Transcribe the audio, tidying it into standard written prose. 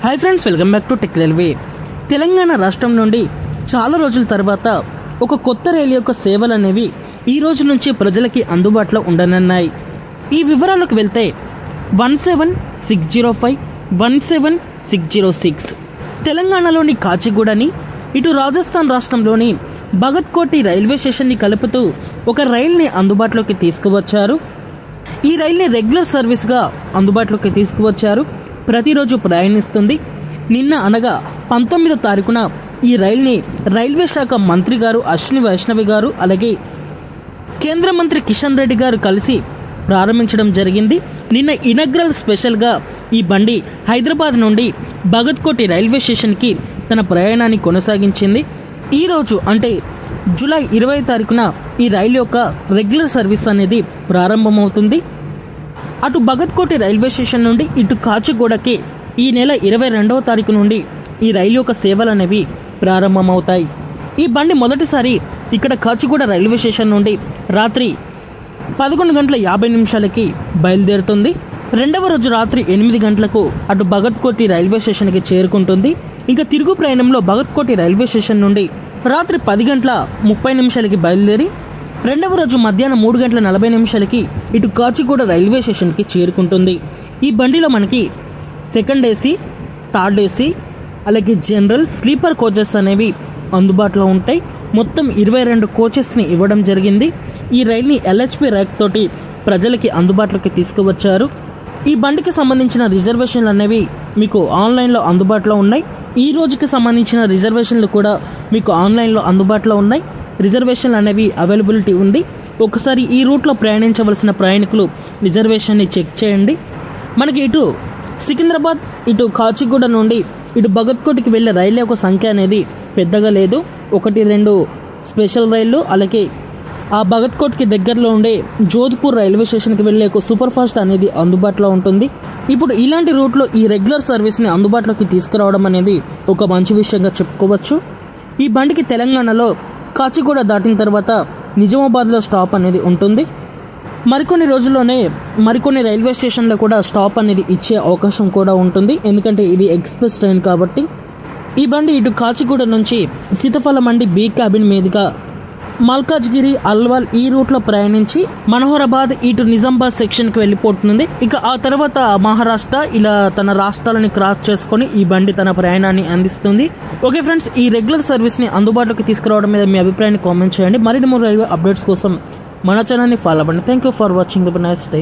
Hi friends, welcome back to tech railway. Telangana రాష్ట్రం నుండి చాలా రోజుల తర్వాత ఒక కొత్త రైలు యొక్క సేవలు అనేవి ఈ రోజు నుంచి ప్రజలకి అందుబాటులో ఉండనున్నాయి. ఈ వివరాలకు వెళ్తే 17605 17606 తెలంగాణలోని కాచిగూడని ఇటు రాజస్థాన్ రాష్ట్రంలోని భగత్ కోటి రైల్వే స్టేషన్ని కలుపుతూ ఒక రైల్ని అందుబాటులోకి తీసుకువచ్చారు. ఈ రైల్ని రెగ్యులర్ సర్వీస్గా అందుబాటులోకి తీసుకువచ్చారు. ప్రతిరోజు ప్రయాణిస్తుంది. నిన్న అనగా 19వ తారీఖున ఈ రైల్ని రైల్వే శాఖ మంత్రి గారు అశ్విని వైష్ణవి గారు అలాగే కేంద్ర మంత్రి కిషన్ రెడ్డి గారు కలిసి ప్రారంభించడం జరిగింది. నిన్న ఇనగ్రల్ స్పెషల్గా ఈ బండి హైదరాబాద్ నుండి భగత్ కోటి రైల్వే స్టేషన్కి తన ప్రయాణాన్ని కొనసాగించింది. ఈరోజు అంటే జూలై 20వ తారీఖున ఈ రైలు యొక్క రెగ్యులర్ సర్వీస్ అనేది ప్రారంభమవుతుంది. అటు భగత్ కోటి రైల్వే స్టేషన్ నుండి ఇటు కాచిగూడకి ఈ నెల 22వ తారీఖు నుండి ఈ రైలు యొక్క సేవలు అనేవి ప్రారంభమవుతాయి. ఈ బండి మొదటిసారి ఇక్కడ కాచిగూడ రైల్వే స్టేషన్ నుండి రాత్రి 11:50 బయలుదేరుతుంది. రెండవ రోజు రాత్రి 8 గంటలకు అటు భగత్ కోటి రైల్వే స్టేషన్కి చేరుకుంటుంది. ఇంకా తిరుగు ప్రయాణంలో భగత్ కోటి రైల్వే స్టేషన్ నుండి రాత్రి 10:30 బయలుదేరి రెండవ రోజు మధ్యాహ్నం 3:40 ఇటు కాచిగూడ రైల్వే స్టేషన్కి చేరుకుంటుంది. ఈ బండిలో మనకి సెకండ్ ఏసీ, థర్డ్ ఏసీ అలాగే జనరల్, స్లీపర్ కోచెస్ అనేవి అందుబాటులో ఉంటాయి. మొత్తం 22 కోచెస్ని ఇవ్వడం జరిగింది. ఈ రైల్ని ఎల్హెచ్పి ర్యాక్ తోటి ప్రజలకి అందుబాటులోకి తీసుకువచ్చారు. ఈ బండికి సంబంధించిన రిజర్వేషన్లు అనేవి మీకు ఆన్లైన్లో అందుబాటులో ఉన్నాయి. ఈ రోజుకి సంబంధించిన రిజర్వేషన్లు కూడా మీకు ఆన్లైన్లో అందుబాటులో ఉన్నాయి. రిజర్వేషన్లు అనేవి అవైలబిలిటీ ఉంది. ఒకసారి ఈ రూట్లో ప్రయాణించవలసిన ప్రయాణికులు రిజర్వేషన్ని చెక్ చేయండి. మనకి ఇటు సికింద్రాబాద్, ఇటు కాచిగూడ నుండి ఇటు భగత్ కోటికి వెళ్ళే రైళ్ళ యొక్క సంఖ్య అనేది పెద్దగా లేదు. 1-2 స్పెషల్ రైళ్ళు అలాగే ఆ భగత్ కోట్కి దగ్గరలో ఉండే జోధ్పూర్ రైల్వే స్టేషన్కి వెళ్ళే ఒక సూపర్ ఫాస్ట్ అనేది అందుబాటులో ఉంటుంది. ఇప్పుడు ఇలాంటి రూట్లో ఈ రెగ్యులర్ సర్వీస్ని అందుబాటులోకి తీసుకురావడం అనేది ఒక మంచి విషయంగా చెప్పుకోవచ్చు. ఈ బండికి తెలంగాణలో కాచిగూడ దాటిన తర్వాత నిజామాబాద్లో స్టాప్ అనేది ఉంటుంది. మరికొన్ని రోజుల్లోనే మరికొన్ని రైల్వే స్టేషన్లో కూడా స్టాప్ అనేది ఇచ్చే అవకాశం కూడా ఉంటుంది. ఎందుకంటే ఇది ఎక్స్ప్రెస్ ట్రైన్ కాబట్టి. ఈ బండి ఇటు కాచిగూడ నుంచి సీతాఫల మండి బి క్యాబిన్ మీదుగా మల్కాజ్గిరి, అల్వాల్ ఈ రూట్లో ప్రయాణించి మనోహరాబాద్ ఇటు నిజామాబాద్ సెక్షన్కి వెళ్ళిపోతుంది. ఇక ఆ తర్వాత మహారాష్ట్ర ఇలా తన రాష్ట్రాలని క్రాస్ చేసుకొని ఈ బండి తన ప్రయాణాన్ని అందిస్తుంది. ఓకే ఫ్రెండ్స్, ఈ రెగ్యులర్ సర్వీస్ని అందుబాటులోకి తీసుకురావడం మీద మీ అభిప్రాయాన్ని కామెంట్ చేయండి. మరిన్ని రైల్వే అప్డేట్స్ కోసం మన ఛానల్ని ఫాలో అవ్వండి. Thank you for watching. Nice day.